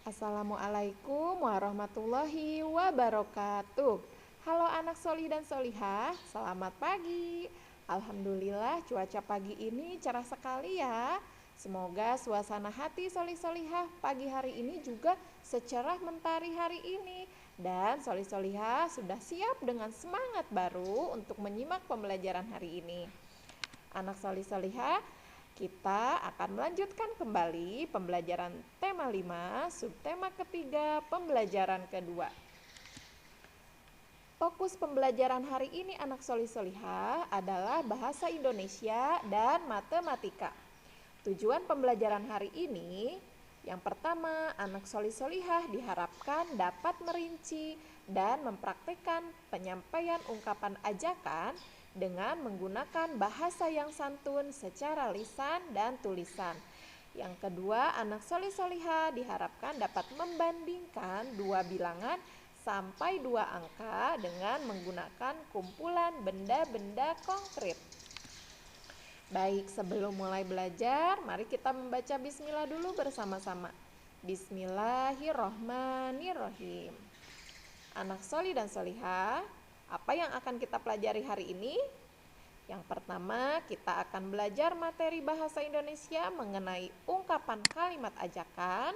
Assalamualaikum warahmatullahi wabarakatuh. Halo anak solih dan solihah, selamat pagi. Alhamdulillah cuaca pagi ini cerah sekali ya. Semoga suasana hati solih-solihah pagi hari ini juga secerah mentari hari ini. Dan solih-solihah sudah siap dengan semangat baru untuk menyimak pembelajaran hari ini. Anak solih-solihah, kita akan melanjutkan kembali pembelajaran tema 5, subtema ketiga, pembelajaran kedua. Fokus pembelajaran hari ini anak solih-solihah adalah bahasa Indonesia dan matematika. Tujuan pembelajaran hari ini, yang pertama, anak solih-solihah diharapkan dapat merinci dan mempraktikkan penyampaian ungkapan ajakan dengan menggunakan bahasa yang santun secara lisan dan tulisan. Yang kedua, anak solih-solihah diharapkan dapat membandingkan dua bilangan sampai dua angka dengan menggunakan kumpulan benda-benda konkret. Baik, sebelum mulai belajar, mari kita membaca bismillah dulu bersama-sama. Bismillahirrohmanirrohim. Anak solih dan solihah, apa yang akan kita pelajari hari ini? Yang pertama, kita akan belajar materi bahasa Indonesia mengenai ungkapan kalimat ajakan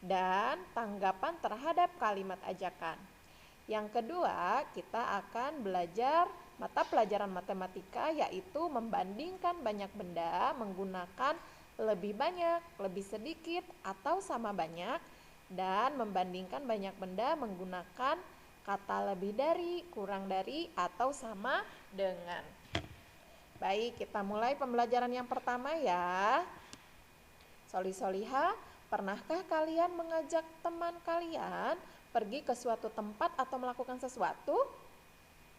dan tanggapan terhadap kalimat ajakan. Yang kedua, kita akan belajar mata pelajaran matematika, yaitu membandingkan banyak benda menggunakan lebih banyak, lebih sedikit, atau sama banyak, dan membandingkan banyak benda menggunakan kata lebih dari, kurang dari, atau sama dengan. Baik, kita mulai pembelajaran yang pertama ya. Solih-solihah, pernahkah kalian mengajak teman kalian pergi ke suatu tempat atau melakukan sesuatu?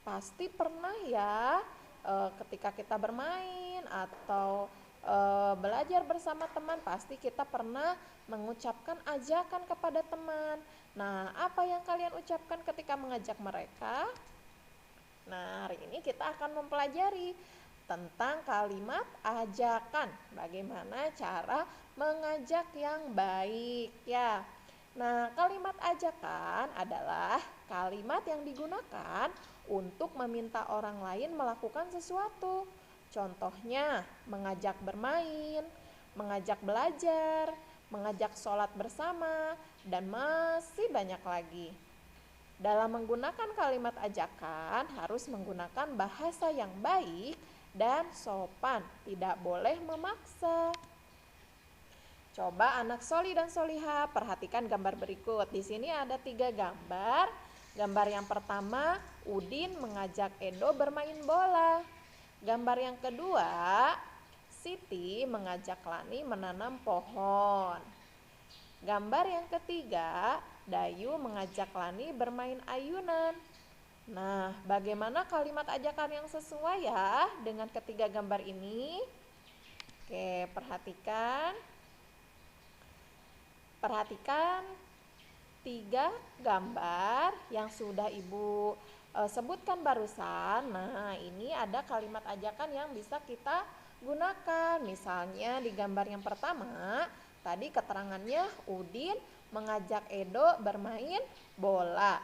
Pasti pernah ya, ketika kita bermain atau belajar bersama teman, pasti kita pernah mengucapkan ajakan kepada teman. Nah, apa yang kalian ucapkan ketika mengajak mereka? Nah, hari ini kita akan mempelajari tentang kalimat ajakan. Bagaimana cara mengajak yang baik ya. Nah, kalimat ajakan adalah kalimat yang digunakan untuk meminta orang lain melakukan sesuatu. Contohnya, mengajak bermain, mengajak belajar, mengajak sholat bersama, dan masih banyak lagi. Dalam menggunakan kalimat ajakan harus menggunakan bahasa yang baik dan sopan, tidak boleh memaksa. Coba anak solih dan solihah perhatikan gambar berikut. Di sini ada 3 gambar. Gambar yang pertama, Udin mengajak Edo bermain bola. Gambar yang kedua, Siti mengajak Lani menanam pohon. Gambar yang ketiga, Dayu mengajak Lani bermain ayunan. Nah, bagaimana kalimat ajakan yang sesuai ya dengan ketiga gambar ini? Oke, perhatikan 3 gambar yang sudah Ibu sebutkan barusan. Nah, ini ada kalimat ajakan yang bisa kita gunakan. Misalnya di gambar yang pertama, tadi keterangannya Udin mengajak Edo bermain bola.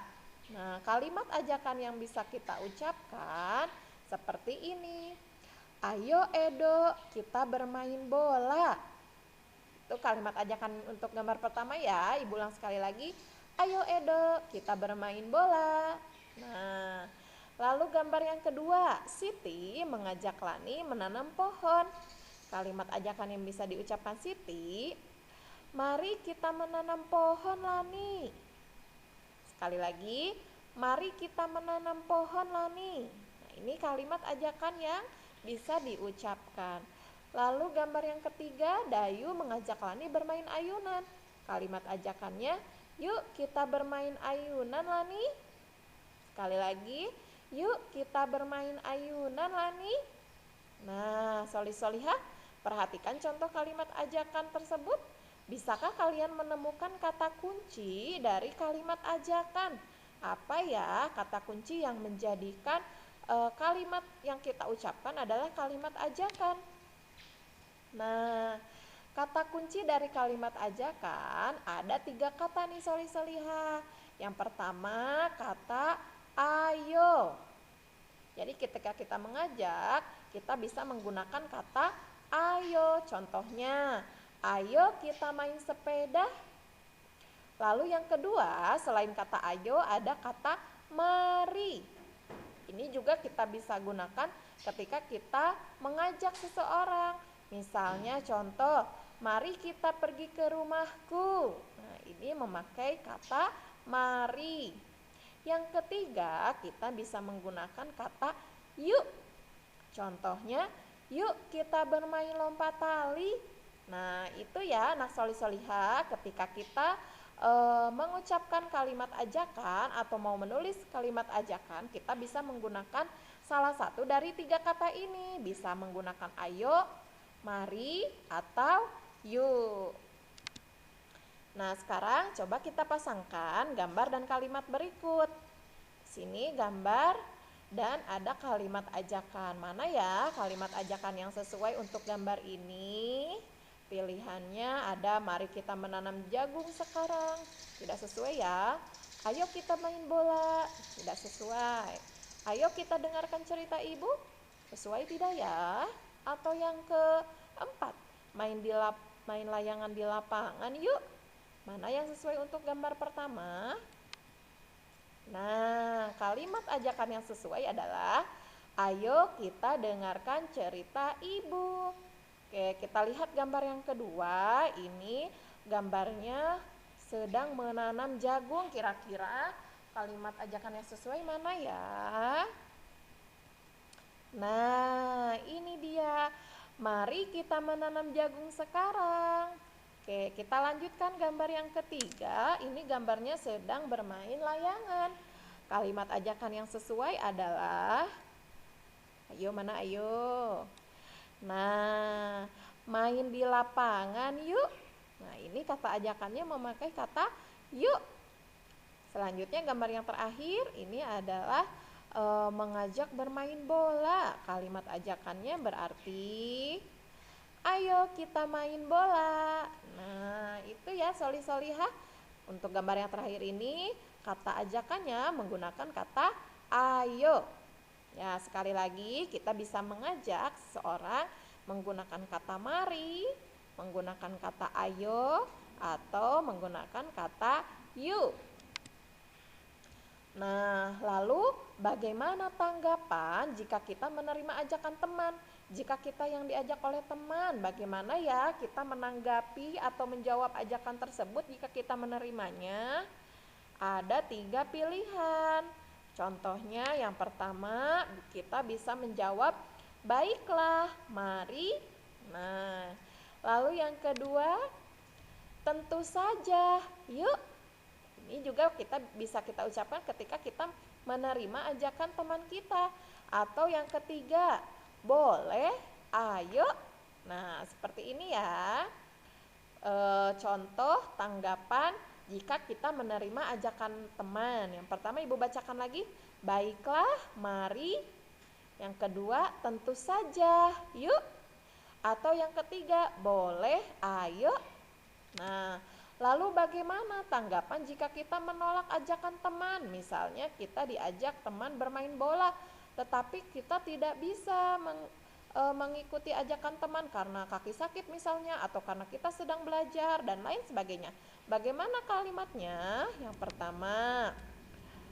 Nah, kalimat ajakan yang bisa kita ucapkan seperti ini. Ayo Edo, kita bermain bola. Itu kalimat ajakan untuk gambar pertama ya. Ibu ulang sekali lagi. Ayo Edo, kita bermain bola. Nah, lalu gambar yang kedua, Siti mengajak Lani menanam pohon. Kalimat ajakan yang bisa diucapkan Siti, mari kita menanam pohon Lani. Sekali lagi, mari kita menanam pohon Lani. Nah, ini kalimat ajakan yang bisa diucapkan. Lalu gambar yang ketiga, Dayu mengajak Lani bermain ayunan. Kalimat ajakannya, yuk kita bermain ayunan Lani. Sekali lagi, yuk kita bermain ayunan Lani. Nah, solih-solihah, perhatikan contoh kalimat ajakan tersebut. Bisakah kalian menemukan kata kunci dari kalimat ajakan? Apa ya kata kunci yang menjadikan kalimat yang kita ucapkan adalah kalimat ajakan? Nah, Kata kunci dari kalimat ajakan ada 3 kata nih soli-soliha. Yang pertama kata ayo. Jadi ketika kita mengajak, kita bisa menggunakan kata ayo. Contohnya, ayo kita main sepeda. Lalu yang kedua, selain kata ayo ada kata mari. Ini juga kita bisa gunakan ketika kita mengajak seseorang. Misalnya contoh, mari kita pergi ke rumahku. Nah, ini memakai kata mari. Yang ketiga, kita bisa menggunakan kata yuk. Contohnya, yuk kita bermain lompat tali. Nah, itu ya anak soli-soliha ketika kita mengucapkan kalimat ajakan atau mau menulis kalimat ajakan, kita bisa menggunakan salah satu dari 3 kata ini. Bisa menggunakan ayo, mari, atau yuk. Nah, sekarang coba kita pasangkan gambar dan kalimat berikut. Sini gambar dan ada kalimat ajakan. Mana ya kalimat ajakan yang sesuai untuk gambar ini? Pilihannya ada mari kita menanam jagung sekarang. Tidak sesuai ya. Ayo kita main bola. Tidak sesuai. Ayo kita dengarkan cerita ibu. Sesuai tidak ya? Atau yang keempat, main layangan di lapangan yuk. Mana yang sesuai untuk gambar pertama? Nah, kalimat ajakan yang sesuai adalah ayo kita dengarkan cerita ibu. Oke, kita lihat gambar yang kedua. Ini gambarnya sedang menanam jagung. Kira-kira kalimat ajakan yang sesuai mana ya? Nah, ini dia. Mari kita menanam jagung sekarang. Oke, kita lanjutkan gambar yang ketiga. Ini gambarnya sedang bermain layangan. Kalimat ajakan yang sesuai adalah ayo, mana ayo? Nah, main di lapangan yuk. Nah, ini kata ajakannya memakai kata yuk. Selanjutnya gambar yang terakhir ini adalah mengajak bermain bola. Kalimat ajakannya berarti ayo kita main bola. Nah, itu ya soli-soliha. Untuk gambar yang terakhir ini kata ajakannya menggunakan kata ayo. Ya, sekali lagi kita bisa mengajak seseorang menggunakan kata mari, menggunakan kata ayo, atau menggunakan kata yuk. Nah, lalu bagaimana tanggapan jika kita menerima ajakan teman? Jika kita yang diajak oleh teman, bagaimana ya kita menanggapi atau menjawab ajakan tersebut jika kita menerimanya? Ada 3 pilihan. Contohnya yang pertama, kita bisa menjawab baiklah, mari. Nah, lalu yang kedua, tentu saja, yuk. Ini juga bisa kita ucapkan ketika kita menerima ajakan teman kita. Atau yang ketiga, boleh, ayo. Nah, seperti ini ya. Contoh tanggapan jika kita menerima ajakan teman. Yang pertama ibu bacakan lagi, baiklah, mari. Yang kedua, tentu saja, yuk. Atau yang ketiga, boleh, ayo. Nah, lalu bagaimana tanggapan jika kita menolak ajakan teman? Misalnya kita diajak teman bermain bola, tetapi kita tidak bisa mengikuti ajakan teman karena kaki sakit misalnya, atau karena kita sedang belajar dan lain sebagainya. Bagaimana kalimatnya? Yang pertama,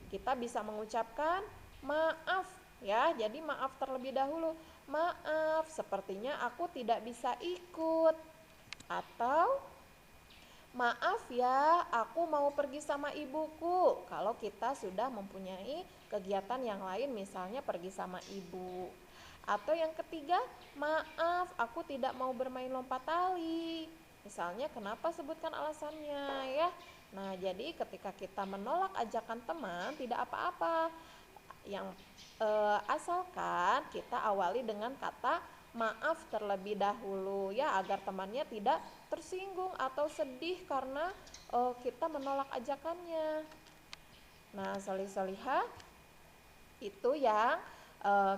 kita bisa mengucapkan maaf ya. Jadi maaf terlebih dahulu. Maaf, sepertinya aku tidak bisa ikut. Atau maaf ya, aku mau pergi sama ibuku. Kalau kita sudah mempunyai kegiatan yang lain, misalnya pergi sama ibu. Atau yang ketiga, maaf aku tidak mau bermain lompat tali. Misalnya kenapa, sebutkan alasannya ya. Nah, jadi ketika kita menolak ajakan teman tidak apa-apa. Yang asalkan kita awali dengan kata maaf terlebih dahulu ya, agar temannya tidak tersinggung atau sedih karena kita menolak ajakannya. Nah, solih-solihah, itu yang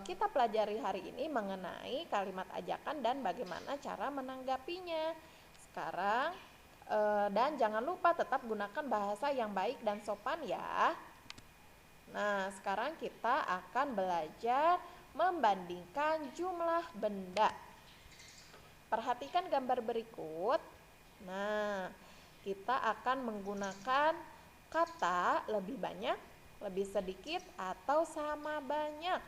kita pelajari hari ini mengenai kalimat ajakan dan bagaimana cara menanggapinya. Sekarang dan jangan lupa tetap gunakan bahasa yang baik dan sopan ya. Nah, sekarang kita akan belajar membandingkan jumlah benda. Perhatikan gambar berikut. Nah, kita akan menggunakan kata lebih banyak, lebih sedikit, atau sama banyak.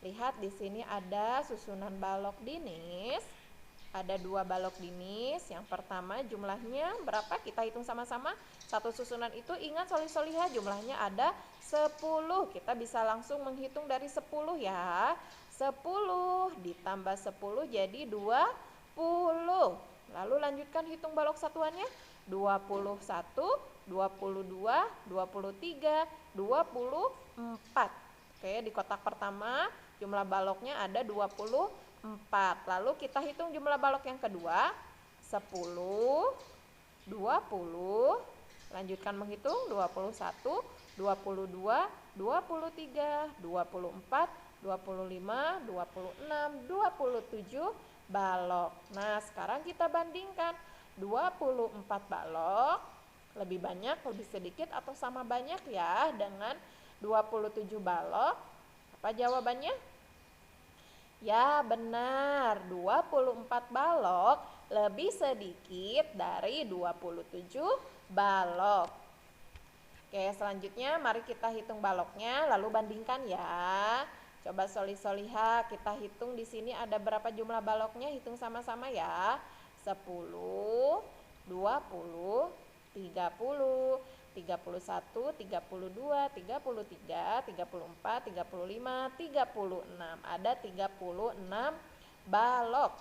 Lihat di sini ada susunan balok dinis. Ada 2 balok dinis. Yang pertama jumlahnya berapa? Kita hitung sama-sama. Satu susunan itu ingat solih-solihah jumlahnya ada 10. Kita bisa langsung menghitung dari 10 ya. 10 ditambah 10 jadi 20. Lalu lanjutkan hitung balok satuannya. 21, 22, 23, 24. Oke, di kotak pertama jumlah baloknya ada 24. Lalu kita hitung jumlah balok yang kedua. 10, 20. Lanjutkan menghitung 21, 22, 23, 24, 25, 26, 27 balok. Nah, sekarang kita bandingkan 24 balok lebih banyak, lebih sedikit, atau sama banyak ya dengan 27 balok. Apa jawabannya? Ya benar, 24 balok lebih sedikit dari 27 balok. Oke, selanjutnya mari kita hitung baloknya lalu bandingkan ya. Coba solih-solihah kita hitung di sini ada berapa jumlah baloknya, hitung sama-sama ya. 10, 20, 30, 31, 32, 33, 34, 35, 36. Ada 36 balok.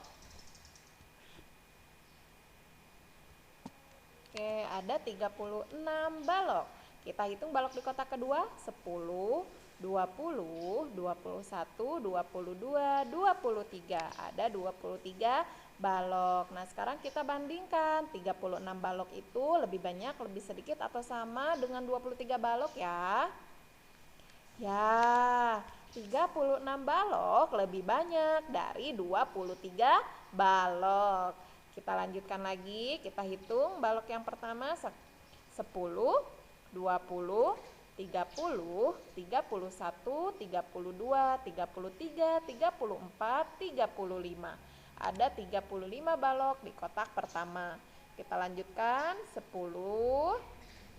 Oke, ada 36 balok. Kita hitung balok di kotak kedua. 10, 20, 21, 22, 23. Ada 23 balok. Nah, sekarang kita bandingkan 36 balok itu lebih banyak, lebih sedikit, atau sama dengan 23 balok ya. Ya, 36 balok lebih banyak dari 23 balok. Kita lanjutkan lagi, kita hitung balok yang pertama 10, 20, 30, 31, 32, 33, 34, 35. Ada 35 balok di kotak pertama. Kita lanjutkan 10,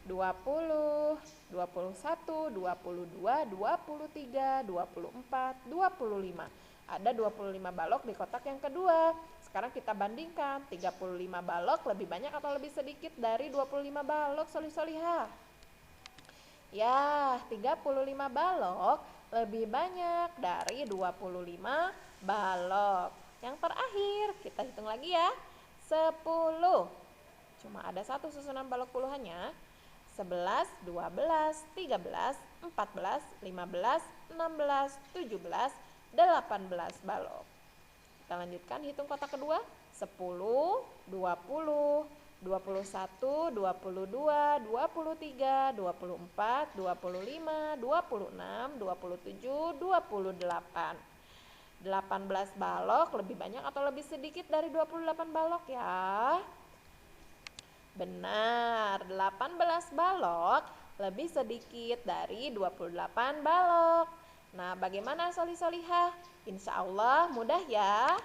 20, 21, 22, 23, 24, 25. Ada 25 balok di kotak yang kedua. Sekarang kita bandingkan 35 balok lebih banyak atau lebih sedikit dari 25 balok solih-solihah. Ya, 35 balok lebih banyak dari 25 balok. Yang terakhir, kita hitung lagi ya. 10. Cuma ada satu susunan balok puluhannya. 11, 12, 13, 14, 15, 16, 17, 18 balok. Kita lanjutkan hitung kotak kedua. 10, 20, 21, 22, 23, 24, 25, 26, 27, 28. 18 balok lebih banyak atau lebih sedikit dari 28 balok ya? Benar, 18 balok lebih sedikit dari 28 balok. Nah, bagaimana solih-solihah? Insya Allah mudah ya.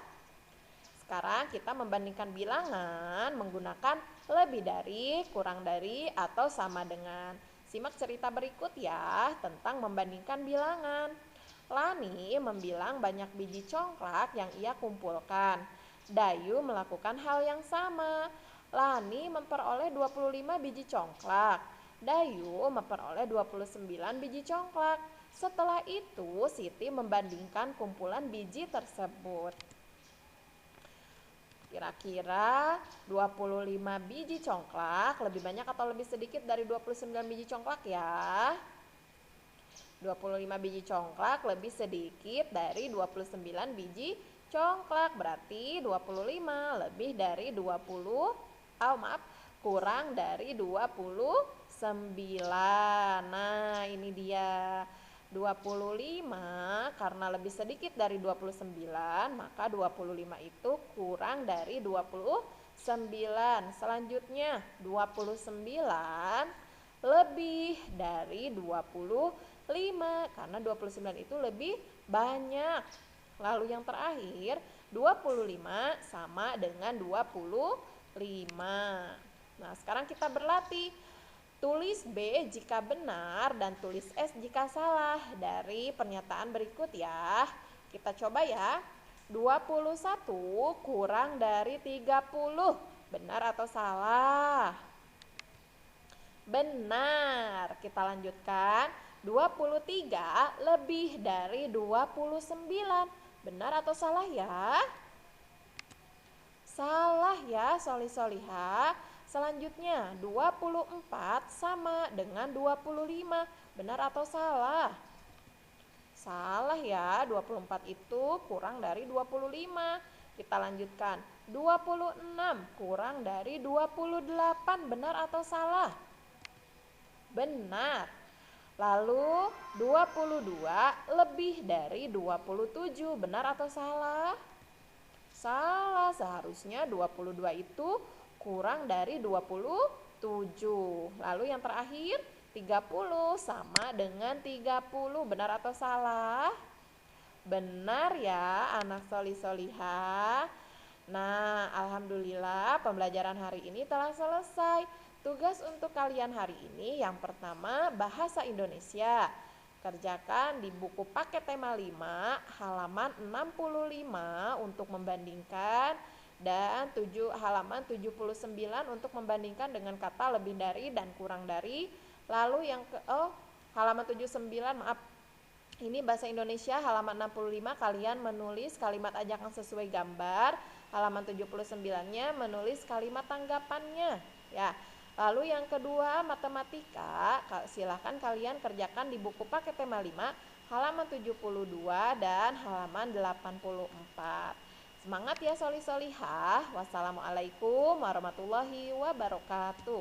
Sekarang kita membandingkan bilangan menggunakan lebih dari, kurang dari, atau sama dengan. Simak cerita berikut ya tentang membandingkan bilangan. Lani membilang banyak biji congklak yang ia kumpulkan. Dayu melakukan hal yang sama. Lani memperoleh 25 biji congklak. Dayu memperoleh 29 biji congklak. Setelah itu Siti membandingkan kumpulan biji tersebut. Kira-kira 25 biji congklak lebih banyak atau lebih sedikit dari 29 biji congklak ya? 25 biji congklak lebih sedikit dari 29 biji congklak. Berarti 25 lebih dari 20, kurang dari 29. Nah, ini dia. 25 karena lebih sedikit dari 29, maka 25 itu kurang dari 29. 9. Selanjutnya 29 lebih dari 25 karena 29 itu lebih banyak. Lalu yang terakhir 25 sama dengan 25. Nah, sekarang kita berlatih. Tulis B jika benar dan tulis S jika salah dari pernyataan berikut ya. Kita coba ya. 21 kurang dari 30. Benar atau salah? Benar. Kita lanjutkan. 23 lebih dari 29. Benar atau salah ya? Salah ya, solih-solihah. Selanjutnya 24 sama dengan 25. Benar atau salah? Salah ya, 24 itu kurang dari 25. Kita lanjutkan. 26 kurang dari 28. Benar atau salah? Benar. Lalu 22 lebih dari 27. Benar atau salah? Salah, seharusnya 22 itu kurang dari 27. Lalu yang terakhir 30 sama dengan 30. Benar atau salah? Benar ya anak solih-solihah. Nah, alhamdulillah pembelajaran hari ini telah selesai. Tugas untuk kalian hari ini yang pertama bahasa Indonesia. Kerjakan di buku paket tema 5 halaman 65 untuk membandingkan dan halaman 79 untuk membandingkan dengan kata lebih dari dan kurang dari. Lalu yang halaman 79 maaf. Ini bahasa Indonesia halaman 65 kalian menulis kalimat ajakan sesuai gambar. Halaman 79-nya menulis kalimat tanggapannya ya. Lalu yang kedua matematika, silahkan kalian kerjakan di buku paket tema 5 halaman 72 dan halaman 84. Semangat ya solih-solihah. Wassalamualaikum warahmatullahi wabarakatuh.